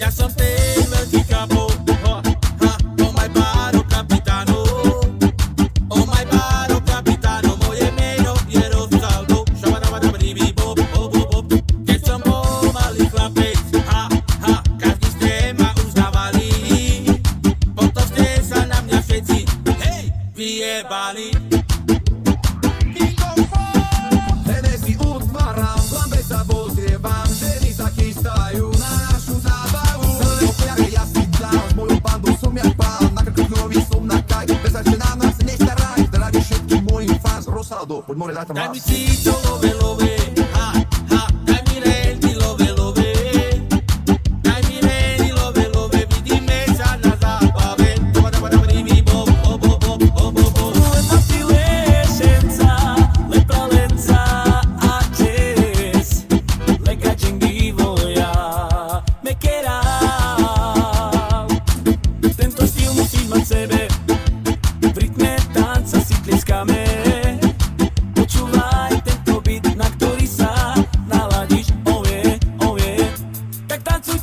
Ja som ten veľký kapo, oh my baro capitano, oh my baro capitano, moje meno je Rosaldo, šabadabadabadibi bob, bob, bob. Keď som bol malý chlapec, každý ste ma uznávali, potom ste sa na mňa všetci, hej, vyjebali. Hennessy utváram, lambe sa pozrievam, ženy sa chystajú na našu zábavu. Zelené ja si dám, s mojou bandou som jak pán, na krku nový som na kaj, bez že na nás nestaraj, zdravie všetkým mojim fans, Rosaldo, poď more, daj tam Daj mi hlas. cíto, love, love, daj mi renti, love, love, daj mi renti, love, love, vidíme sa na zábave, šabadabadabadibi bob, bob, bob, bob, bob, bob. Tento styl musíš mať v sebe, v rytme tanca si tlieskame. Počúvaj tento beat, na ktorý sa naladíš, oh yeah, tak tancuj